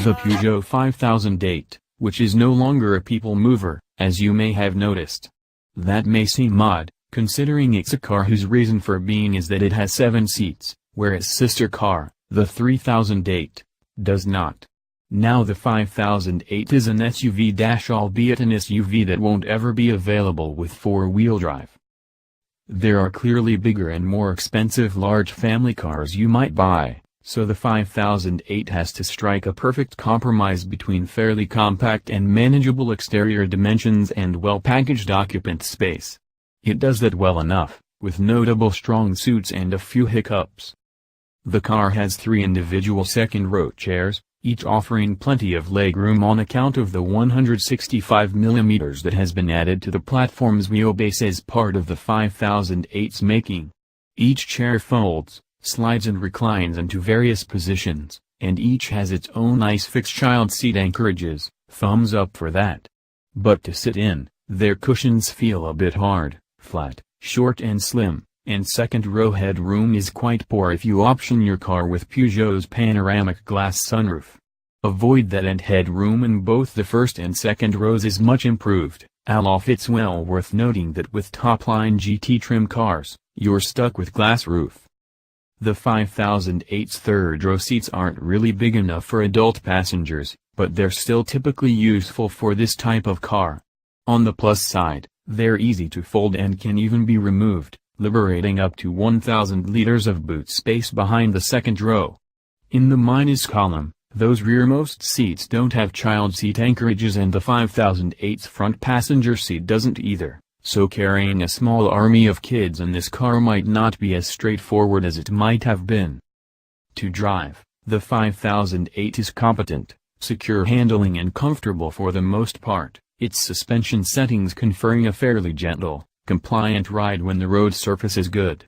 The Peugeot 5008, which is no longer a people mover, as you may have noticed. That may seem odd, considering it's a car whose reason for being is that it has 7 seats, whereas sister car, the 3008, does not. Now the 5008 is an SUV albeit an SUV that won't ever be available with 4-wheel drive. There are clearly bigger and more expensive large family cars you might buy, so the 5008 has to strike a perfect compromise between fairly compact and manageable exterior dimensions and well-packaged occupant space. It does that well enough, with notable strong suits and a few hiccups. The car has 3 individual second-row chairs, each offering plenty of legroom on account of the 165mm that has been added to the platform's wheelbase as part of the 5008's making. Each chair folds, slides and reclines into various positions, and each has its own ISOFIX child seat anchorages, thumbs up for that. But to sit in, their cushions feel a bit hard, flat, short and slim, and second-row headroom is quite poor if you option your car with Peugeot's panoramic glass sunroof. Avoid that, and headroom in both the first and second rows is much improved, although it's well worth noting that with top-line GT trim cars, you're stuck with glass roof. The 5008's third-row seats aren't really big enough for adult passengers, but they're still typically useful for this type of car. On the plus side, they're easy to fold and can even be removed, liberating up to 1,000 liters of boot space behind the second row. In the minus column, those rearmost seats don't have child seat anchorages and the 5008's front passenger seat doesn't either, so carrying a small army of kids in this car might not be as straightforward as it might have been. To drive, the 5008 is competent, secure handling and comfortable for the most part, its suspension settings conferring a fairly gentle, compliant ride when the road surface is good.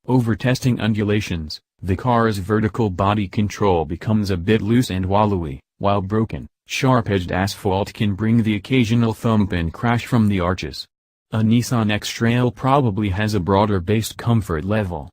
Over testing undulations, the car's vertical body control becomes a bit loose and wallowy, while broken, sharp-edged asphalt can bring the occasional thump and crash from the arches. A Nissan X-Trail probably has a broader base comfort level,